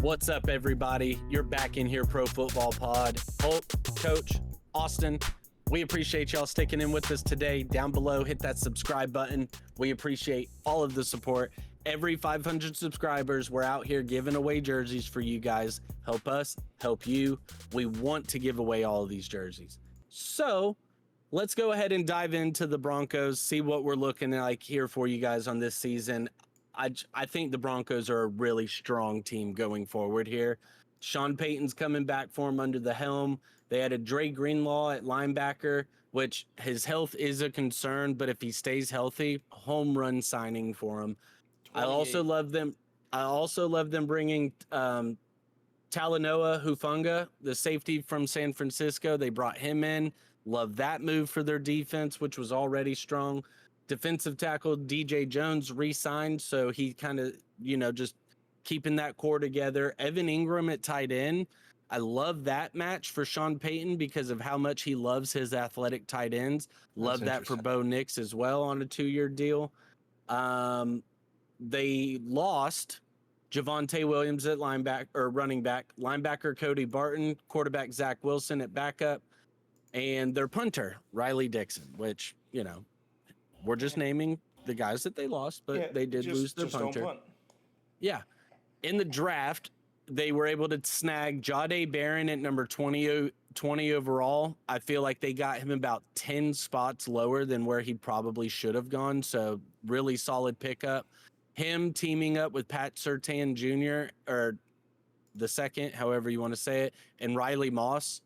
What's up, everybody? You're back in here, Pro Football Pod. Holt, Coach, Austin, we appreciate y'all sticking in with us today. Down below, hit that subscribe button. We appreciate all of the support. Every 500 subscribers, we're out here giving away jerseys for you guys. Help us, help you. We want to give away all of these jerseys. So let's go ahead and dive into the Broncos, see what we're looking like here for you guys on this season. I think the Broncos are a really strong team going forward here. Sean Payton's coming back for him under the helm. They had a Dre Greenlaw at linebacker, which his health is a concern, but if he stays healthy, home run signing for him. I also love them bringing Talanoa Hufanga, the safety from San Francisco. They brought him in. Love that move for their defense, which was already strong. Defensive tackle DJ Jones re-signed, so he kind of, just keeping that core together. Evan Ingram at tight end. I love that match for Sean Payton because of how much he loves his athletic tight ends. Love that for Bo Nix as well on a 2-year deal. They lost Javonte Williams at running back, linebacker Cody Barton, quarterback Zach Wilson at backup, and their punter, Riley Dixon, which, we're just naming the guys that they lost, but they did lose their punter. Don't punt. Yeah. In the draft, they were able to snag Jahdae Barron at number 20 overall. I feel like they got him about 10 spots lower than where he probably should have gone. So really solid pickup. Him teaming up with Pat Surtain Jr. or the second, however you want to say it, and Riley Moss.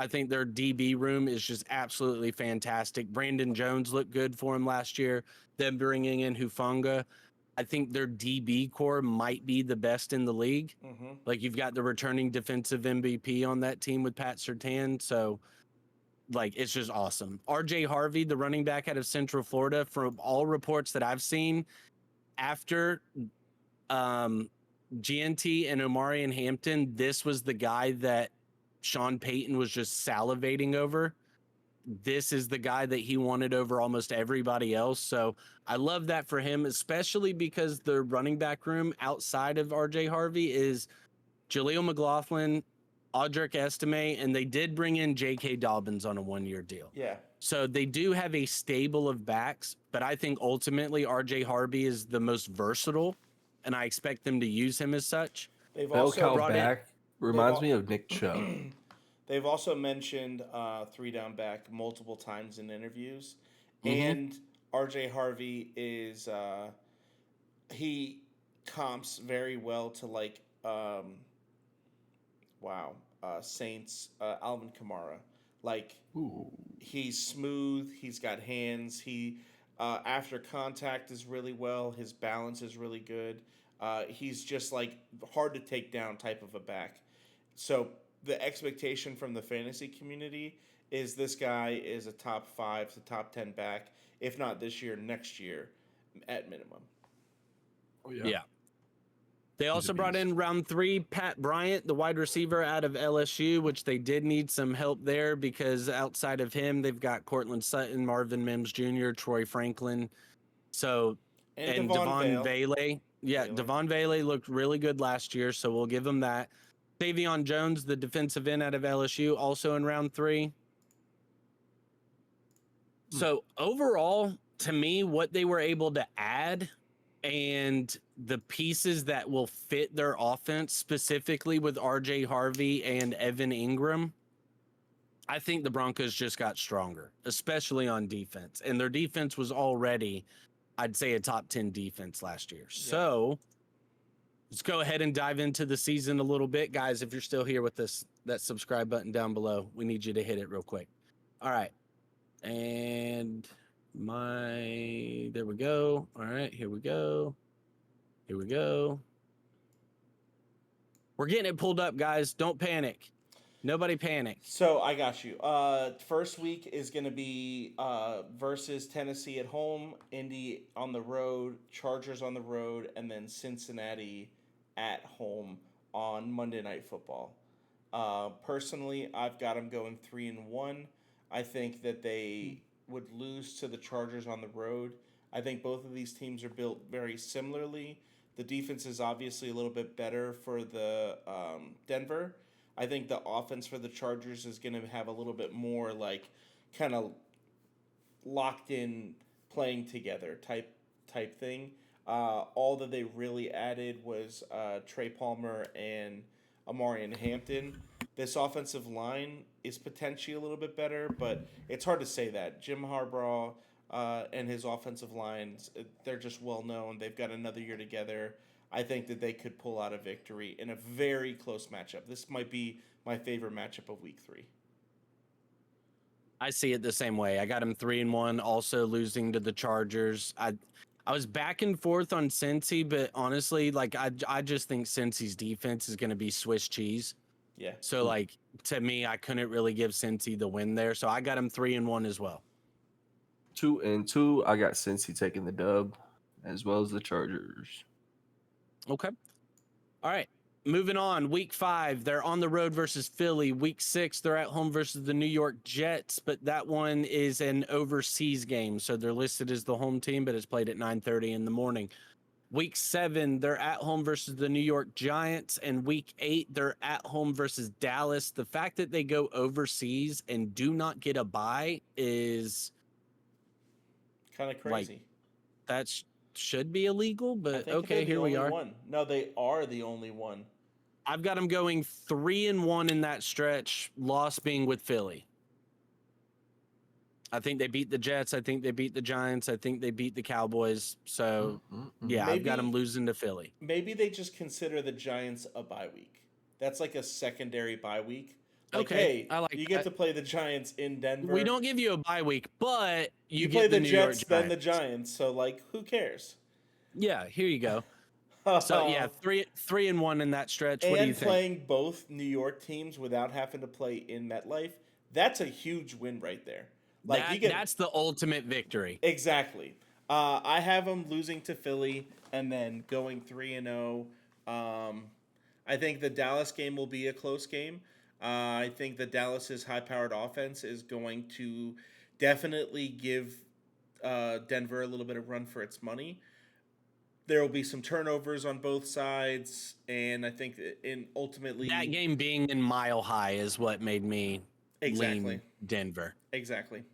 I think their DB room is just absolutely fantastic. Brandon Jones looked good for him last year. Them bringing in Hufanga. I think their DB core might be the best in the league. Mm-hmm. Like, you've got the returning defensive MVP on that team with Pat Surtain. So, it's just awesome. RJ Harvey, the running back out of Central Florida, from all reports that I've seen, after GNT and Omari and Hampton, this was the guy that Sean Payton was just salivating over. This is the guy that he wanted over almost everybody else. So I love that for him, especially because the running back room outside of RJ Harvey is Jaleel McLaughlin, Audric Estime, and they did bring in J.K. Dobbins on a 1-year deal. Yeah. So they do have a stable of backs, but I think ultimately RJ Harvey is the most versatile, and I expect them to use him as such. They've Bell also cow back reminds me of Nick Chubb. They've also mentioned 3-down back multiple times in interviews, Mm-hmm. and RJ Harvey is he comps very well to Saints Alvin Kamara. Ooh. He's smooth. He's got hands. He after contact is really well. His balance is really good. He's just hard to take down type of a back. So the expectation from the fantasy community is this guy is a top 5 to top 10 back, if not this year, next year at minimum. Oh, yeah. They also brought in round 3, Pat Bryant, the wide receiver out of LSU, which they did need some help there because outside of him, they've got Cortland Sutton, Marvin Mims Jr., Troy Franklin. So, and Devon Vele. Yeah, Devon Vele looked really good last year, so we'll give him that. Davion Jones, the defensive end out of LSU, also in round 3. So overall, to me, what they were able to add and the pieces that will fit their offense, specifically with RJ Harvey and Evan Ingram, I think the Broncos just got stronger, especially on defense. And their defense was already, I'd say, a top 10 defense last year. Yeah. So let's go ahead and dive into the season a little bit. Guys, if you're still here with us, that subscribe button down below, we need you to hit it real quick. All right. And there we go. All right, here we go. We're getting it pulled up, guys. Don't panic. Nobody panic. So I got you. First week is going to be versus Tennessee at home, Indy on the road, Chargers on the road, and then Cincinnati at home on Monday Night Football. Personally, I've got them going 3-1. I think that they would lose to the Chargers on the road. I think both of these teams are built very similarly. The defense is obviously a little bit better for the Denver. I think the offense for the Chargers is going to have a little bit more like kind of locked in playing together type thing. All that they really added was Trey Palmer and Amarian Hampton. This offensive line is potentially a little bit better, but it's hard to say that. Jim Harbaugh and his offensive lines, they're just well known. They've got another year together. I think that they could pull out a victory in a very close matchup. This might be my favorite matchup of week 3. I see it the same way. I got him 3-1, also losing to the Chargers. I was back and forth on Cincy, but honestly, like I just think Cincy's defense is going to be Swiss cheese. Yeah. So like to me, I couldn't really give Cincy the win there. So I got him 3-1 as well. 2-2. I got Cincy taking the dub, as well as the Chargers. Okay. All right. Moving on, week 5, they're on the road versus Philly. Week 6, they're at home versus the New York Jets, but that one is an overseas game. So they're listed as the home team, but it's played at 9:30 in the morning. Week 7, they're at home versus the New York Giants. And week 8, they're at home versus Dallas. The fact that they go overseas and do not get a bye is kind of crazy. That should be illegal, but okay, here we are. One. No, they are the only one. I've got them going 3-1 in that stretch, loss being with Philly. I think they beat the Jets. I think they beat the Giants. I think they beat the Cowboys. So, yeah, maybe, I've got them losing to Philly. Maybe they just consider the Giants a bye week. That's like a secondary bye week. Like, okay, hey, I like you get to play the Giants in Denver. We don't give you a bye week, but you play get the New Jets, York then the Giants. So, like, who cares? Yeah, here you go. So yeah, 3-1 in that stretch. What do you think? And playing both New York teams without having to play in MetLife, that's a huge win right there. Like that's the ultimate victory. Exactly. I have them losing to Philly and then going 3-0. I think the Dallas game will be a close game. I think that Dallas's high-powered offense is going to definitely give Denver a little bit of run for its money. There will be some turnovers on both sides, and I think ultimately that game being in Mile High is what made me lean Denver. Exactly.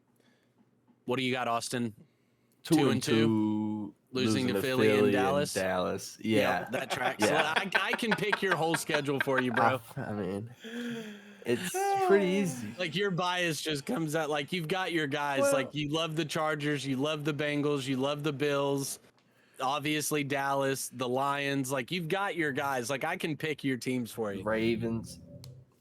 What do you got, Austin? 2-2. Losing to Philly and Dallas. Yeah, that tracks. Yeah. I can pick your whole schedule for you, bro. I mean, it's pretty easy. Like your bias just comes out. Like you've got your guys. Well, like you love the Chargers, you love the Bengals, you love the Bills. Obviously Dallas, the Lions, like you've got your guys. Like I can pick your teams for you. Ravens.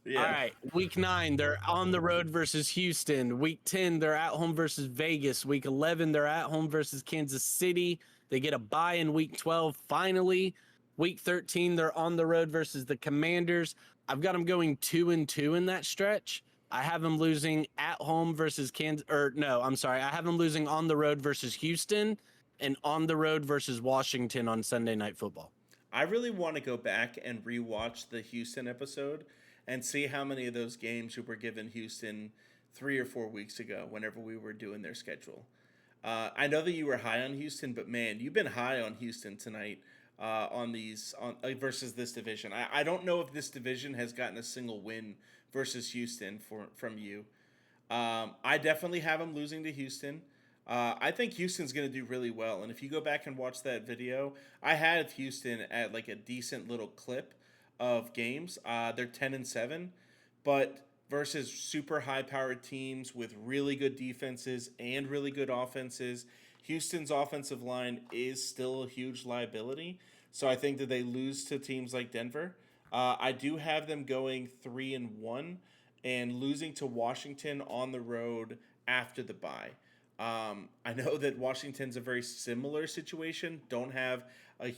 Yeah. All right. Week 9, they're on the road versus Houston. Week 10, they're at home versus Vegas. Week 11, they're at home versus Kansas City. They get a bye in week 12. Finally, week 13, they're on the road versus the Commanders. I've got them going 2-2 in that stretch. I have them losing at home versus I have them losing on the road versus Houston and on the road versus Washington on Sunday Night Football. I really want to go back and rewatch the Houston episode and see how many of those games were given Houston 3 or 4 weeks ago whenever we were doing their schedule. I know that you were high on Houston, but man, you've been high on Houston tonight versus this division. I don't know if this division has gotten a single win versus Houston from you. I definitely have them losing to Houston. I think Houston's going to do really well. And if you go back and watch that video, I had Houston at like a decent little clip of games. They're 10-7, but versus super high-powered teams with really good defenses and really good offenses, Houston's offensive line is still a huge liability. So I think that they lose to teams like Denver. I do have them going 3-1 and losing to Washington on the road after the bye. I know that Washington's a very similar situation. Don't have a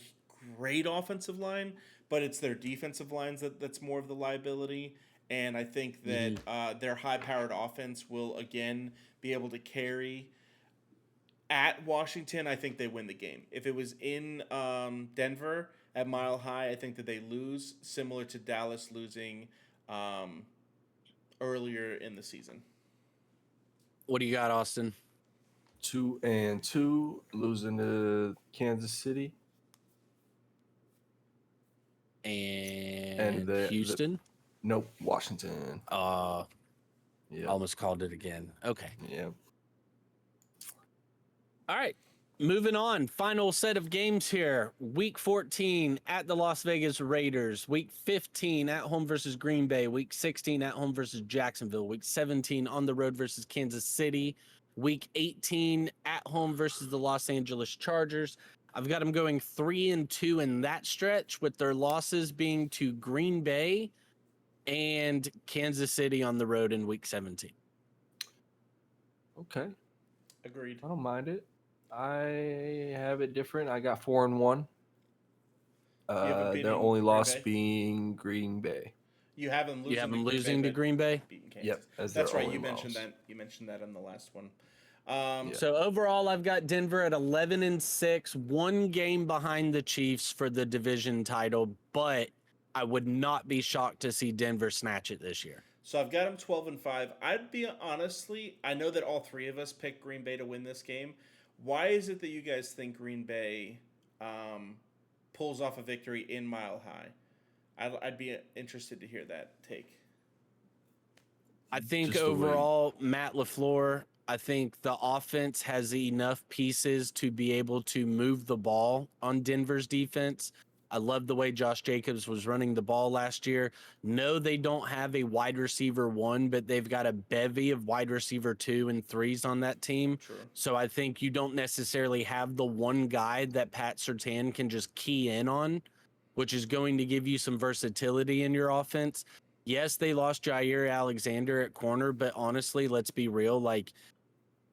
great offensive line, but it's their defensive lines that's more of the liability. And I think that their high-powered offense will, again, be able to carry. At Washington, I think they win the game. If it was in Denver at Mile High, I think that they lose, similar to Dallas losing earlier in the season. What do you got, Austin? 2-2, losing to Kansas City. And the Houston. Nope, Washington. Yeah. Almost called it again. Okay. Yeah. All right. Moving on. Final set of games here. Week 14 at the Las Vegas Raiders. Week 15 at home versus Green Bay. Week 16 at home versus Jacksonville. Week 17 on the road versus Kansas City. Week 18 at home versus the Los Angeles Chargers. I've got them going 3-2 in that stretch, with their losses being to Green Bay and Kansas City on the road in week 17. Okay. Agreed. I don't mind it. I have it different. I got 4-1. Their only loss being Green Bay. You have them losing. You have them losing to Green Bay? Beating Kansas. Yep, that's right. You mentioned that. You mentioned that on the last one. So overall, I've got Denver at 11-6, one game behind the Chiefs for the division title, but I would not be shocked to see Denver snatch it this year. So I've got them 12-5. I'd be honestly, I know that all three of us picked Green Bay to win this game. Why is it that you guys think Green Bay pulls off a victory in Mile High? I'd be interested to hear that take. I think overall, Matt LaFleur, I think the offense has enough pieces to be able to move the ball on Denver's defense. I love the way Josh Jacobs was running the ball last year. No, they don't have a wide receiver 1, but they've got a bevy of wide receiver 2 and 3s on that team. True. So I think you don't necessarily have the one guy that Pat Surtain can just key in on, which is going to give you some versatility in your offense. Yes, they lost Jair Alexander at corner, but honestly, let's be real, like,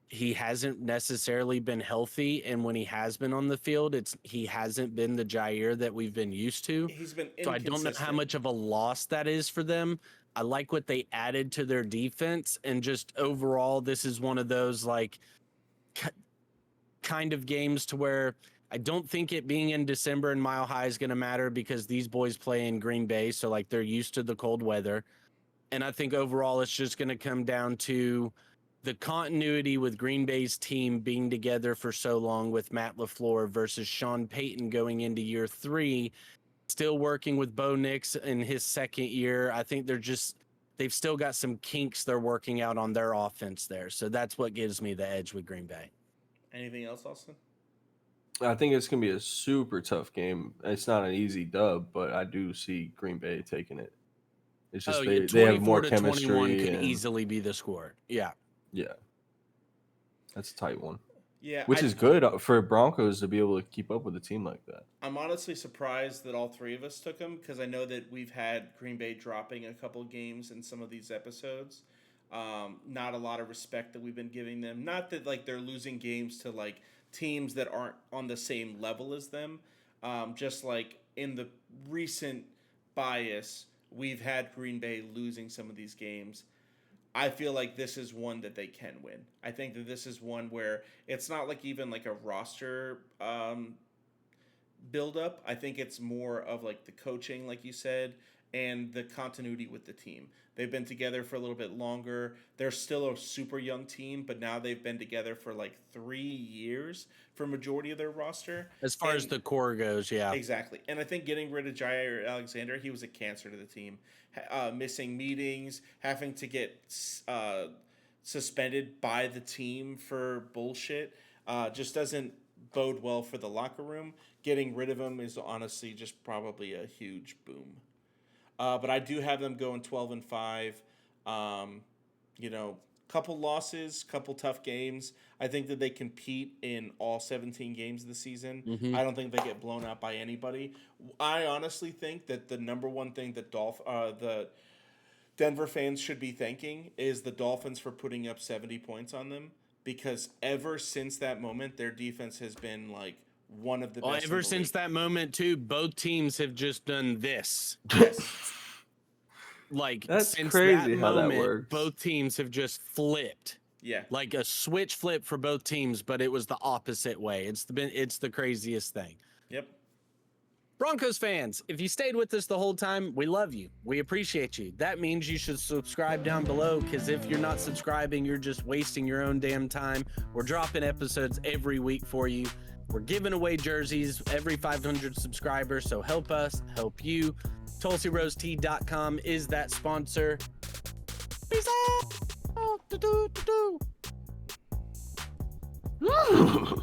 he hasn't necessarily been healthy, and when he has been on the field, he hasn't been the Jair that we've been used to. He's been inconsistent. So I don't know how much of a loss that is for them. I like what they added to their defense, and just overall, this is one of those like kind of games to where I don't think it being in December and Mile High is going to matter, because these boys play in Green Bay, so like they're used to the cold weather. And I think overall, it's just going to come down to the continuity with Green Bay's team being together for so long with Matt LaFleur versus Sean Payton going into year 3, still working with Bo Nix in his second year. I think they've still got some kinks they're working out on their offense there. So that's what gives me the edge with Green Bay. Anything else, Austin? I think it's going to be a super tough game. It's not an easy dub, but I do see Green Bay taking it. It's just they have more chemistry. 21 could easily be the score. Yeah. Yeah. That's a tight one. Yeah. Which is good for Broncos to be able to keep up with a team like that. I'm honestly surprised that all three of us took them, because I know that we've had Green Bay dropping a couple games in some of these episodes. Not a lot of respect that we've been giving them. Not that like they're losing games to like teams that aren't on the same level as them. Just like in the recent bias, we've had Green Bay losing some of these games. I feel like this is one that they can win. I think that this is one where it's not like even like a roster build-up. I think it's more of like the coaching, like you said, and the continuity with the team. They've been together for a little bit longer. They're still a super young team, but now they've been together for like 3 years for majority of their roster. As far as the core goes, yeah. Exactly. And I think getting rid of Jair Alexander, he was a cancer to the team. Missing meetings, having to get suspended by the team for bullshit, just doesn't bode well for the locker room. Getting rid of him is honestly just probably a huge boom. But I do have them going 12-5. Couple losses, couple tough games. I think that they compete in all 17 games of the season. Mm-hmm. I don't think they get blown out by anybody. I honestly think that the number one thing that the Denver fans should be thanking is the Dolphins for putting up 70 points on them, because ever since that moment, their defense has been like one of the best. Ever since that moment, too, both teams have just done this. Yes. Like, that's since crazy that how moment, that works. Both teams have just flipped. Yeah. Like a switch flip for both teams, but it was the opposite way. It's the craziest thing. Yep. Broncos fans, if you stayed with us the whole time, we love you. We appreciate you. That means you should subscribe down below, because if you're not subscribing, you're just wasting your own damn time. We're dropping episodes every week for you. We're giving away jerseys every 500 subscribers, so help us, help you. TulsiRoseTea.com is that sponsor. Peace out. Do, do, do, do.